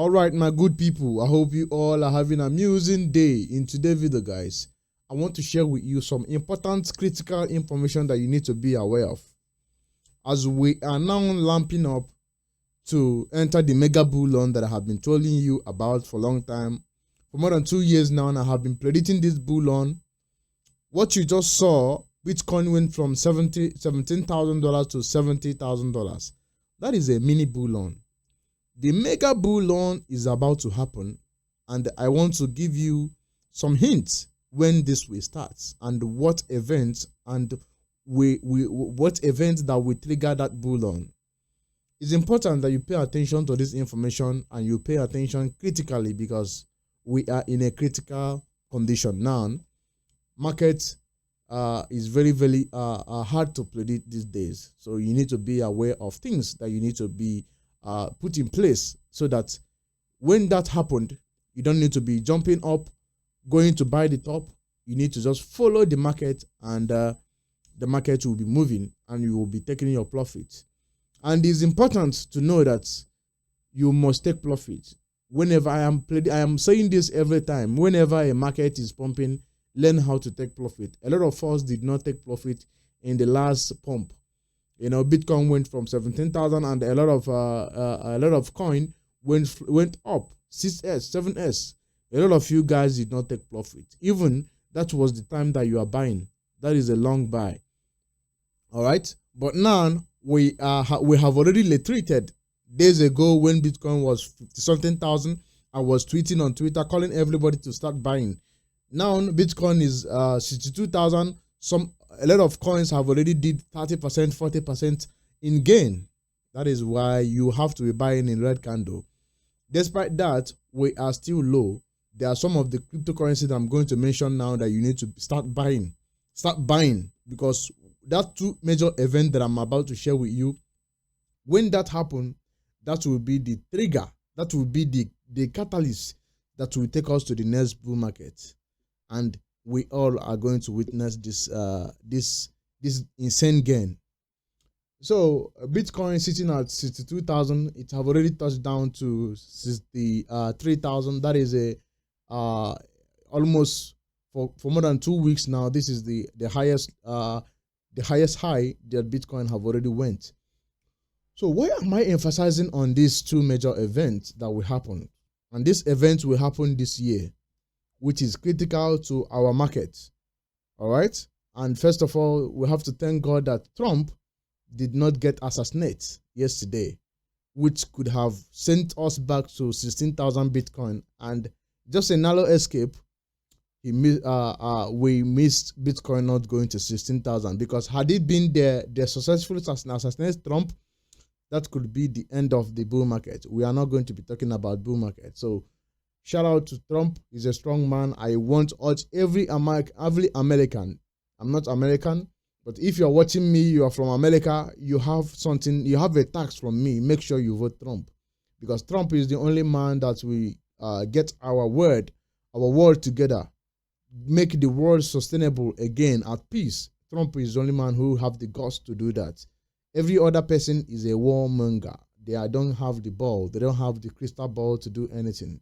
All right, my good people, I hope you all are having an amusing day. In today's video, guys, I want to share with you some important critical information that you need to be aware of as we are now lamping up to enter the mega bull run that I have been telling you about for a long time. For more than 2 years now, and I have been predicting this bull run. What you just saw, Bitcoin went from $17,000 to $70,000. That is a mini bull run. The mega bull run is about to happen, and I want to give you some hints when this will start and what events and what events that will trigger that bull run. It's important that you pay attention to this information and you pay attention critically, because we are in a critical condition now. Market is very hard to predict these days, so you need to be aware of things that you need to be put in place, so that when that happened, you don't need to be jumping up, going to buy the top. You need to just follow the market, and the market will be moving and you will be taking your profit. And it's important to know that you must take profit. Whenever I am saying this every time, whenever a market is pumping, learn how to take profit. A lot of us did not take profit in the last pump. You know, Bitcoin went from 17,000, and a lot of coin went up 6s, 7s. A lot of you guys did not take profit. Even that was the time that you are buying. That is a long buy. All right, but now we have already retreated. Days ago, when Bitcoin was 50-something thousand, I was tweeting on Twitter calling everybody to start buying. Now Bitcoin is 62,000. A lot of coins have already did 30%, 40% in gain. That is why you have to be buying in red candle. Despite that, we are still low. There are some of the cryptocurrencies that I'm going to mention now that you need to start buying. Start buying, because that two major events that I'm about to share with you, when that happens, that will be the trigger. That will be the catalyst that will take us to the next bull market. And we all are going to witness this insane gain. So Bitcoin sitting at 62,000, it have already touched down to 63,000. That is a almost for more than 2 weeks now. This is the highest high that Bitcoin have already went. So why am I emphasizing on these two major events that will happen? And this event will happen this year, which is critical to our market. All right. And first of all, we have to thank God that Trump did not get assassinated yesterday, which could have sent us back to 16,000 Bitcoin. And just a narrow escape, we missed Bitcoin not going to 16,000, because had it been the successful assassination Trump, that could be the end of the bull market. We are not going to be talking about bull market. So shout out to Trump. He's a strong man. I want every American. I'm not American, but if you're watching me, you are from America, you have a tax from me. Make sure you vote Trump, because Trump is the only man that we get our world together, make the world sustainable again at peace. Trump is the only man who have the guts to do that. Every other person is a warmonger. They don't have the ball. They don't have the crystal ball to do anything.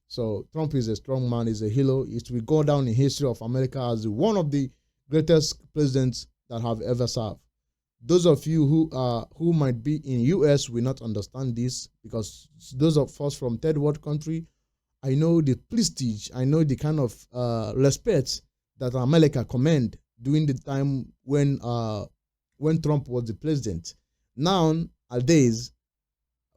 So Trump is a strong man, is a hero. It will go down in history of America as one of the greatest presidents that have ever served. Those of you who might be in US will not understand this, because those of us from third world country, I know the prestige, I know the kind of respect that America command during the time when Trump was the president. Nowadays,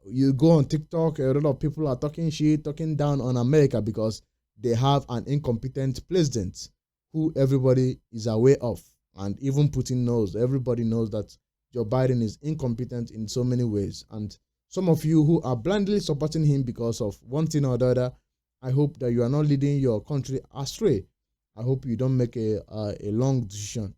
you go on TikTok, a lot of people are talking shit, talking down on America, because they have an incompetent president who everybody is aware of. And even Putin knows, everybody knows that Joe Biden is incompetent in so many ways. And some of you who are blindly supporting him because of one thing or the other, I hope that you are not leading your country astray. I hope you don't make a long decision.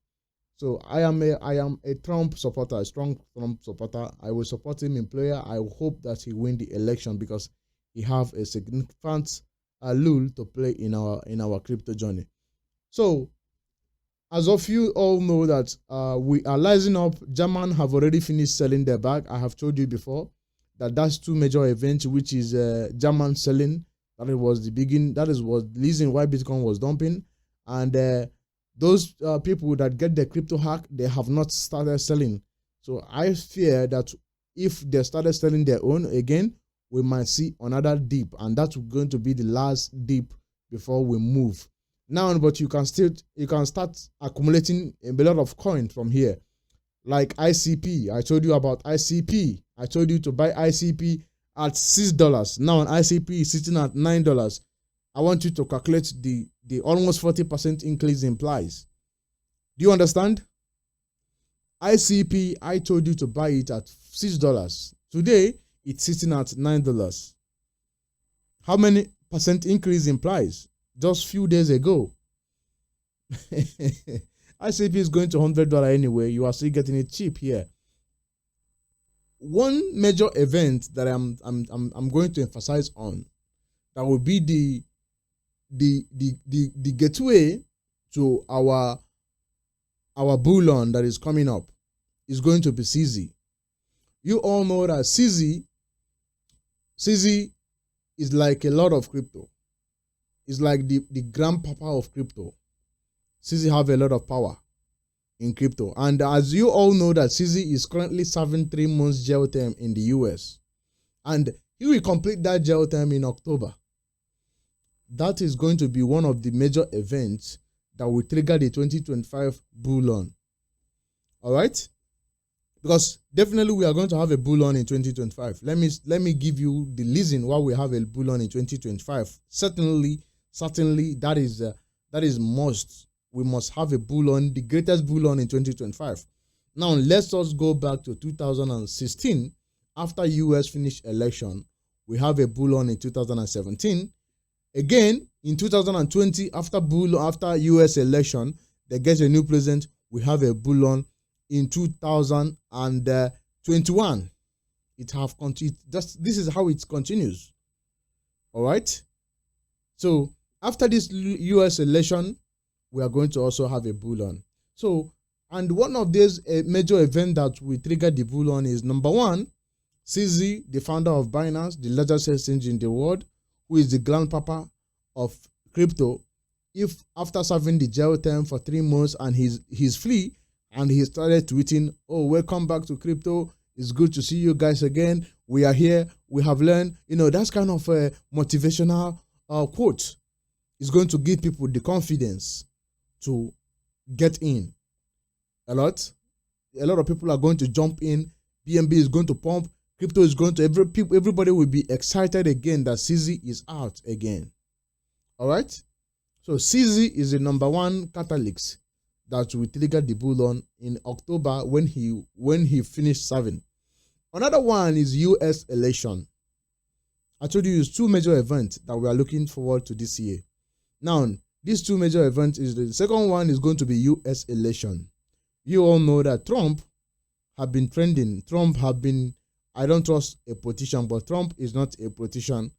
So I am a Trump supporter, a strong Trump supporter. I will support him in prayer. I hope that he win the election, because he have a significant role to play in our crypto journey. So, as of you all know that we are rising up. German have already finished selling their bag. I have told you before. that's two major events, which is German selling. That was the beginning. That is what the reason why Bitcoin was dumping, and those people that get the crypto hack, they have not started selling. So I fear that if they started selling their own again, we might see another dip, and that's going to be the last dip before we move. Now, but you can start accumulating a lot of coin from here, like ICP. I told you about ICP. I told you to buy ICP at $6. Now an ICP is sitting at $9. I want you to calculate the almost 40% increase in price. Do you understand? ICP, I told you to buy it at $6. Today, it's sitting at $9. How many percent increase in price? Just few days ago. ICP is going to $100 anyway. You are still getting it cheap here. One major event that I'm going to emphasize on, that will be the gateway to our bull run that is coming up, is going to be CZ. You all know that CZ is like a lot of crypto. It's like the grandpapa of crypto. CZ have a lot of power in crypto. And as you all know that CZ is currently serving 3 months jail term in the US. And he will complete that jail term in October. That is going to be one of the major events that will trigger the 2025 bull run. All right? Because definitely we are going to have a bull run in 2025. Let me give you the reason why we have a bull run in 2025. Certainly that is must. We must have a bull run, the greatest bull run in 2025. Now let's just go back to 2016. After US finished election, we have a bull run in 2017. Again, in 2020, after US election, they get a new president, we have a bull run in 2021. It have continued. This is how it continues. All right. So after this US election, we are going to also have a bull run. So, and one of these major events that will trigger the bull run is number one, CZ, the founder of Binance, the largest exchange in the world, who is the grandpapa of crypto. If after serving the jail term for 3 months and he's free, and he started tweeting, "Oh, welcome back to crypto. It's good to see you guys again. We are here. We have learned." That's kind of a motivational quote. It's going to give people the confidence to get in. A lot of people are going to jump in. BNB is going to pump. Crypto is going to, everybody will be excited again that CZ is out again. All right. So CZ is the number one catalyst that will trigger the bull run in October when he finished serving. Another one is US election. I told you it's 2 major events that we are looking forward to this year. Now, these 2 major events is the second one is going to be US election. You all know that Trump have been trending. I don't trust a politician, but Trump is not a politician.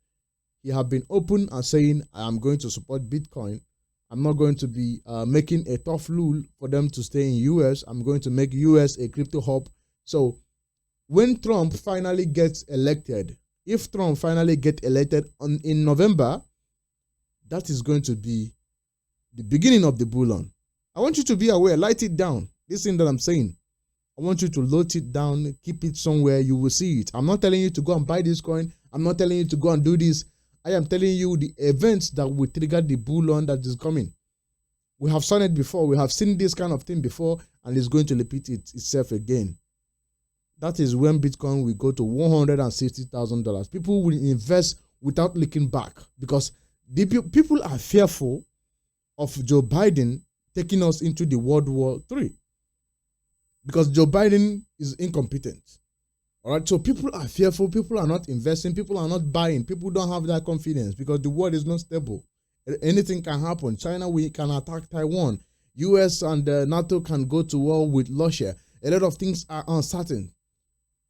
He have been open and saying, I am going to support Bitcoin. I'm not going to be making a tough rule for them to stay in US. I'm going to make US a crypto hub. So when Trump finally gets elected, if Trump finally gets elected in November, that is going to be the beginning of the bull run. I want you to be aware, write it down. This thing that I'm saying, I want you to load it down, keep it somewhere, you will see it. I'm not telling you to go and buy this coin. I'm not telling you to go and do this. I am telling you the events that will trigger the bull run that is coming. We have seen it before. We have seen this kind of thing before, and it's going to repeat itself again. That is when Bitcoin will go to $160,000. People will invest without looking back because people are fearful of Joe Biden taking us into the World War III because Joe Biden is incompetent. All right, so people are fearful, people are not investing, people are not buying, people don't have that confidence because the world is not stable. Anything can happen. China can attack Taiwan. US and NATO can go to war with Russia. A lot of things are uncertain.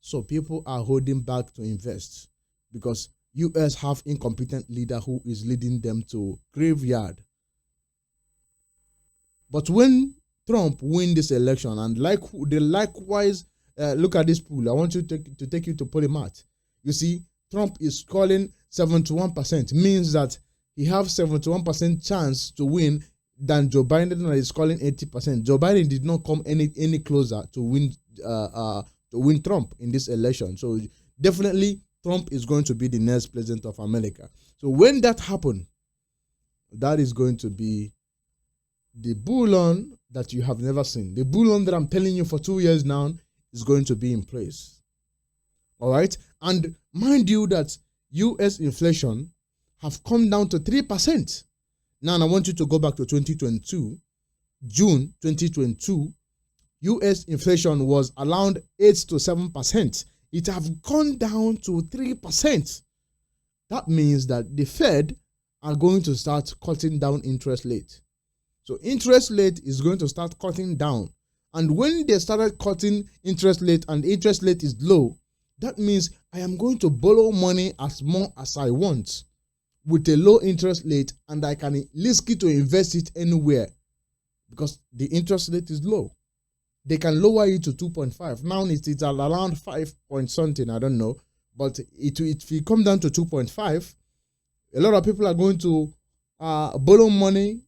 So people are holding back to invest because US have incompetent leader who is leading them to graveyard. But when Trump win this election and likewise, look at this pool. I want you to take you to Polymath. You see, Trump is calling 71%, means that he have 71% chance to win than Joe Biden that is calling 80%. Joe Biden did not come any closer to win Trump in this election. So definitely Trump is going to be the next president of America. So when that happens, that is going to be the bull-on that you have never seen. The bull-on that I'm telling you for 2 years now is going to be in place. All right? And mind you that US inflation have come down to 3%. Now, I want you to go back to 2022. June 2022, US inflation was around 8 to 7%. It have gone down to 3%. That means that the Fed are going to start cutting down interest rate. So interest rate is going to start cutting down. And when they started cutting interest rate and interest rate is low, that means I am going to borrow money as more as I want with a low interest rate, and I can risk it to invest it anywhere because the interest rate is low. They can lower it to 2.5. Now it's at around 5 point something, I don't know. But it will come down to 2.5. A lot of people are going to borrow money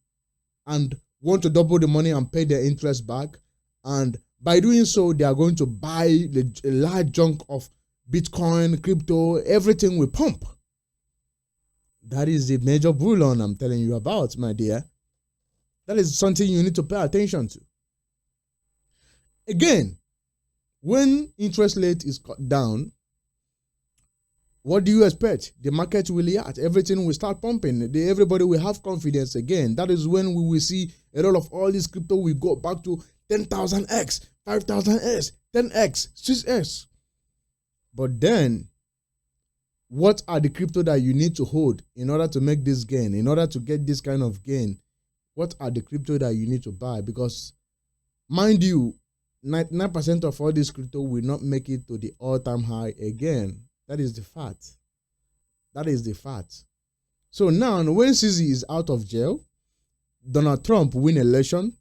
and want to double the money and pay their interest back. And by doing so, they are going to buy a large chunk of Bitcoin, crypto, everything will pump. That is the major bull-on I'm telling you about, my dear. That is something you need to pay attention to. Again, when interest rate is cut down, what do you expect? The market will react. Everything will start pumping. Everybody will have confidence again. That is when we will see a lot of all this crypto will go back to 10,000x, 5,000x, 10x, 6x. But then, what are the crypto that you need to hold in order to make this gain, in order to get this kind of gain? What are the crypto that you need to buy? Because, mind you, 99% of all this crypto will not make it to the all-time high again. That is the fact. That is the fact. So now, when CZ is out of jail, Donald Trump win election,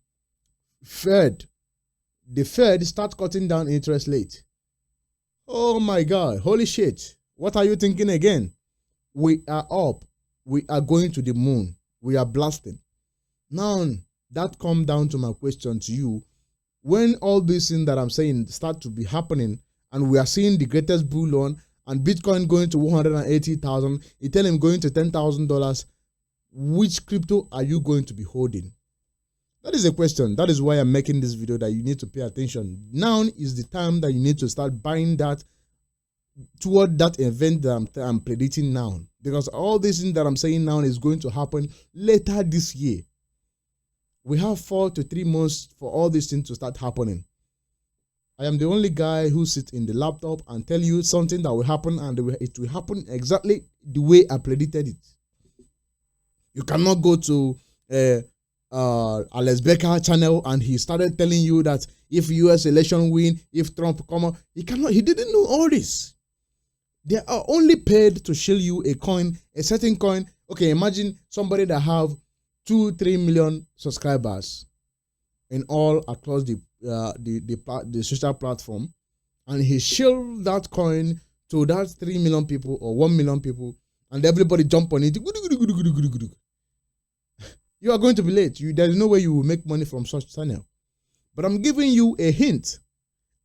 the Fed start cutting down interest rate. Oh my God, holy shit. What are you thinking again? We are up. We are going to the moon. We are blasting. Now, that comes down to my question to you. When all these things that I'm saying start to be happening, and we are seeing the greatest bull-on, and Bitcoin going to 180,000, Ethereum going to $10,000, which crypto are you going to be holding? That is a question. That is why I'm making this video, that you need to pay attention. Now is the time that you need to start buying that toward that event that I'm predicting now. Because all these things that I'm saying now is going to happen later this year. We have 4 to 3 months for all these things to start happening. I am the only guy who sits in the laptop and tell you something that will happen, and it will happen exactly the way I predicted it. You cannot go to Alex Becker channel and he started telling you that if US election win, if Trump come out, he didn't know all this. They are only paid to show you a coin, a certain coin. Okay, imagine somebody that have 2-3 million subscribers in all across the social platform, and he show that coin to that 3 million people or 1 million people, and everybody jump on it. You are going to be late. There is no way you will make money from such channel. But I'm giving you a hint.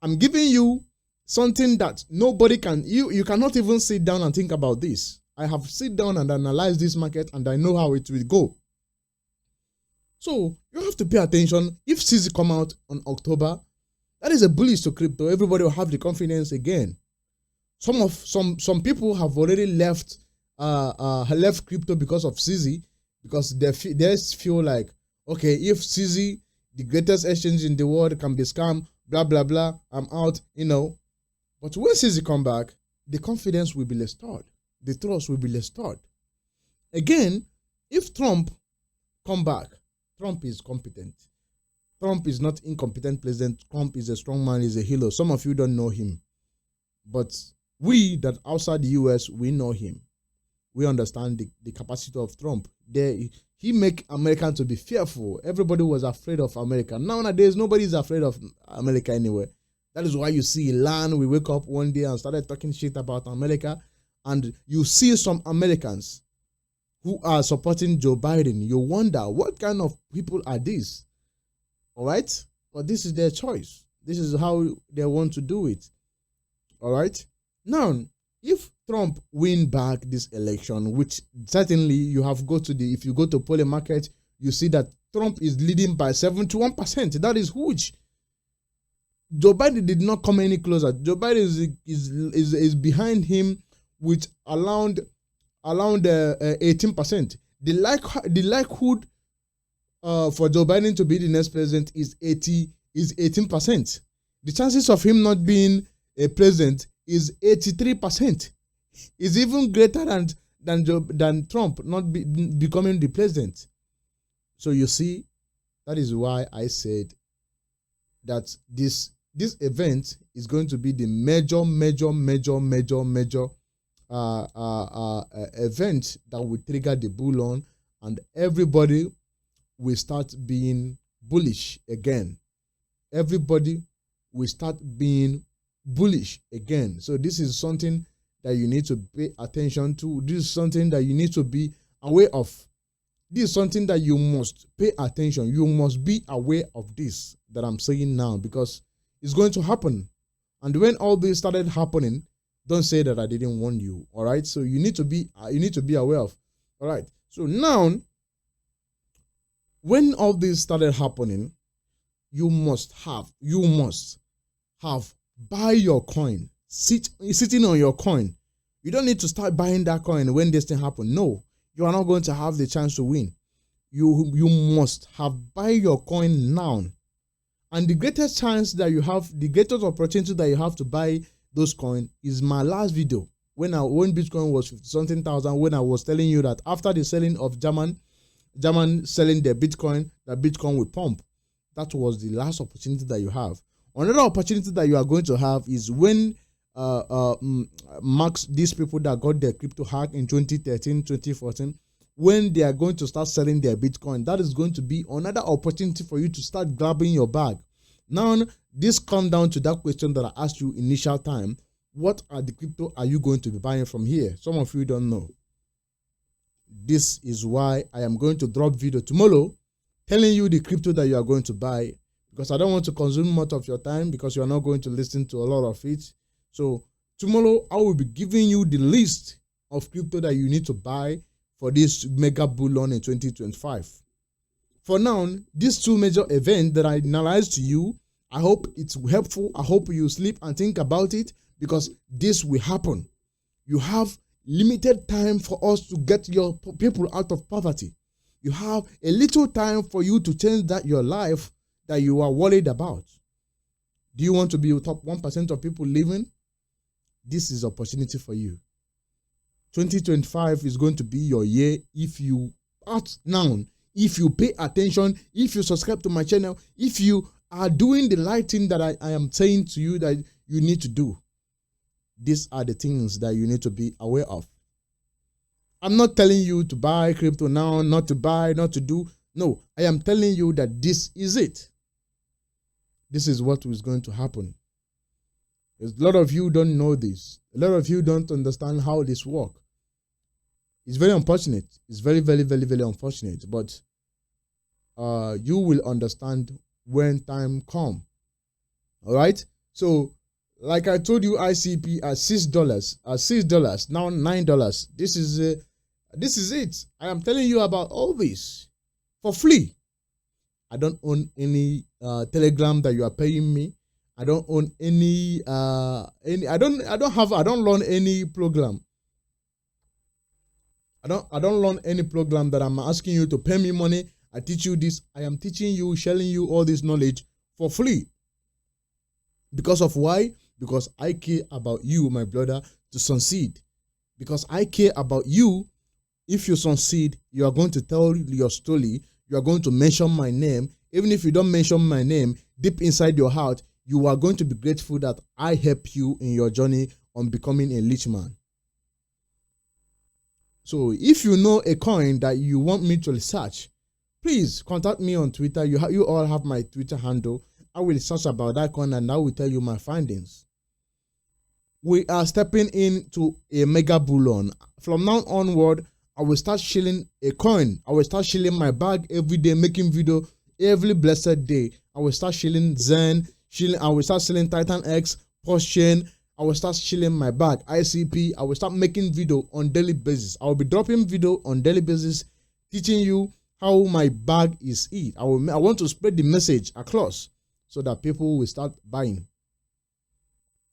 I'm giving you something that nobody can. You cannot even sit down and think about this. I have sit down and analyzed this market, and I know how it will go. So you have to pay attention. If CZ come out on October, that is a bullish to crypto. Everybody will have the confidence again. Some people have already left crypto because of CZ, because they feel like, okay, if CZ, the greatest exchange in the world, can be scammed, blah blah blah, I'm out, you know. But when CZ come back, the confidence will be restored, the trust will be restored. Again, if Trump come back, Trump is competent. Trump is not incompetent president. Trump is a strong man, is a hero. Some of you don't know him. But we that outside the US, we know him. We understand the capacity of Trump. He make Americans to be fearful. Everybody was afraid of America. Nowadays, nobody is afraid of America anyway. That is why you see Iran, we wake up one day and started talking shit about America, and you see some Americans who are supporting Joe Biden. You wonder, what kind of people are these? All right? But this is their choice. This is how they want to do it. All right? Now, if Trump win back this election, which certainly you have if you go to polling market, you see that Trump is leading by 71%. That is huge. Joe Biden did not come any closer. Joe Biden is behind him with around 18%. The likelihood for Joe Biden to be the next president is 18%. The chances of him not being a president is 83%. It's even greater than Trump not becoming the president. So you see, that is why I said that this event is going to be the major event that will trigger the bull on, and everybody will start being bullish again. Everybody will start being bullish again. So this is something that you need to pay attention to. This is something that you need to be aware of. This is something that you must pay attention. You must be aware of this that I'm saying now, because it's going to happen. And when all this started happening, don't say that I didn't warn you. All right. So you need to be aware of. All right. So now, when all this started happening, you must have buy your coin, sitting on your coin. You don't need to start buying that coin when this thing happen. No, you are not going to have the chance to win. You must have buy your coin now. And the greatest chance that you have, the greatest opportunity that you have to buy those coins is my last video when Bitcoin was 50-something thousand, when I was telling you that after the selling of German selling their Bitcoin, that Bitcoin will pump. That was the last opportunity that you have. Another opportunity that you are going to have is when these people that got their crypto hack in 2013, 2014, when they are going to start selling their Bitcoin, that is going to be another opportunity for you to start grabbing your bag. Now, this comes down to that question that I asked you initial time. What are the crypto are you going to be buying from here? Some of you don't know. This is why I am going to drop video tomorrow telling you the crypto that you are going to buy, because I don't want to consume much of your time, because you are not going to listen to a lot of it. So tomorrow I will be giving you the list of crypto that you need to buy for this mega bull run in 2025. For now, these two major events that I analyzed to you, I hope it's helpful. I hope you sleep and think about it, because this will happen. You have limited time for us to get your people out of poverty. You have a little time for you to change your life that you are worried about. Do you want to be a top 1% of people living? This is opportunity for you. 2025 is going to be your year if you act now, if you pay attention, if you subscribe to my channel, if you are doing the right thing that I am saying to you that you need to do. These are the things that you need to be aware of. I'm not telling you to buy crypto now, not to buy, not to do. No, I am telling you that this is it. This is what is going to happen. A lot of you don't know this. A lot of you don't understand how this works. It's very unfortunate. It's very unfortunate. But you will understand when time comes. All right? So, like I told you, ICP at $6, now $9. This is it. I am telling you about all this for free. I don't own any Telegram that you are paying me. I don't own any I don't run any program. I don't run any program that I'm asking you to pay me money. I teach you this. I am teaching you, sharing you all this knowledge for free. Because of why? Because I care about you, my brother, to succeed. Because I care about you. If you succeed, you are going to tell your story. You are going to mention my name. Even if you don't mention my name, deep inside your heart, you are going to be grateful that I help you in your journey on becoming a rich man. So if you know a coin that you want me to research, please contact me on Twitter. You all have my Twitter handle. I will search about that coin and I will tell you my findings. We are stepping into a mega bullion. From now onward, I will start shilling a coin. I will start shilling my bag every day, making video every blessed day. I will start shilling Zen, shilling. I will start selling Titan X, Post Chain. I will start shilling my bag, ICP. I will start making video on daily basis. I will be dropping video on daily basis, teaching you how my bag is it. I want to spread the message across so that people will start buying.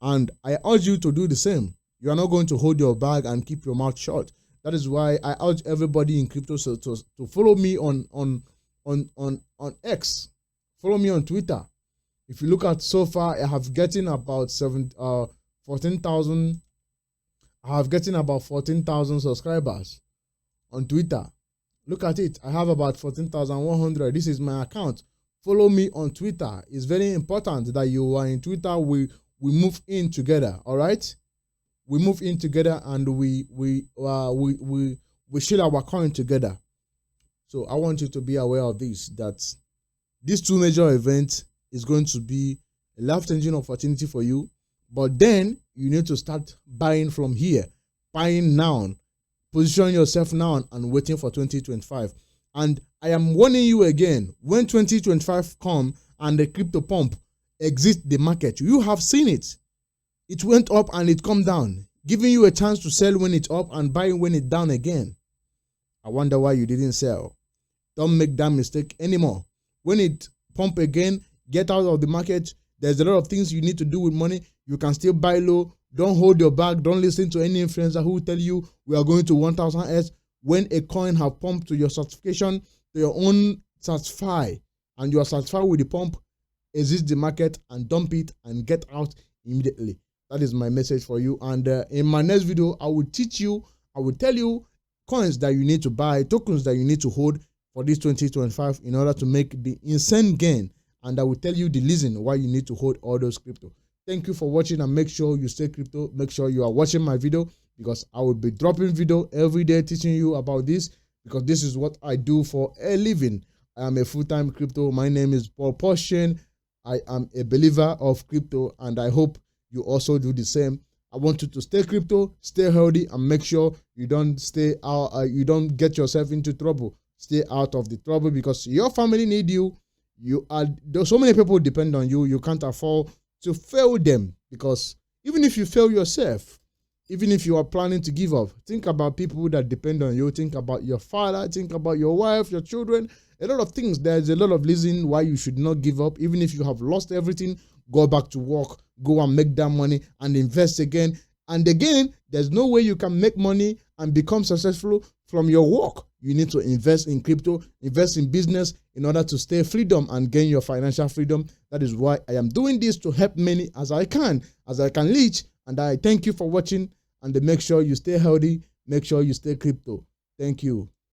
And I urge you to do the same. You are not going to hold your bag and keep your mouth shut. That is why I urge everybody in crypto to follow me on X. Follow me on Twitter. If you look at so far, I have getting about 14,000. I have getting about 14,000 subscribers on Twitter. Look at it. I have about 14,100. This is my account. Follow me on Twitter. It's very important that you are in Twitter. We move in together. All right. We move in together and we share our coin together. So I want you to be aware of this, that these two major events is going to be a life-changing opportunity for you. But then you need to start buying from here, buying now, position yourself now and waiting for 2025. And I am warning you again, when 2025 come and the crypto pump exits the market, you have seen it. It went up and it come down, giving you a chance to sell when it's up and buy when it's down again. I wonder why you didn't sell. Don't make that mistake anymore. When it pump again, get out of the market. There's a lot of things you need to do with money. You can still buy low. Don't hold your bag. Don't listen to any influencer who tell you we are going to 1,000x. When a coin have pumped to your certification, to your own certify, and you are satisfied with the pump, exit the market and dump it and get out immediately. That is my message for you. And in my next video, I will teach you, I will tell you coins that you need to buy, tokens that you need to hold for this 2025 in order to make the insane gain. And I will tell you the reason why you need to hold all those crypto. Thank you for watching, and make sure you stay crypto. Make sure you are watching my video, because I will be dropping video every day teaching you about this, because this is what I do for a living. I am a full-time crypto. My name is Post Chain. I am a believer of crypto, and I hope you also do the same. I want you to stay crypto, stay healthy, and make sure you don't stay out. You don't get yourself into trouble. Stay out of the trouble, because your family need you. There's so many people depend on you. You can't afford to fail them, because even if you fail yourself, even if you are planning to give up, think about people that depend on you. Think about your father. Think about your wife, your children. A lot of things. There's a lot of reason why you should not give up. Even if you have lost everything, go back to work. Go and make that money and invest again. And again, there's no way you can make money and become successful from your work. You need to invest in crypto, invest in business in order to stay freedom and gain your financial freedom. That is why I am doing this, to help many as I can reach. And I thank you for watching, and make sure you stay healthy. Make sure you stay crypto. Thank you.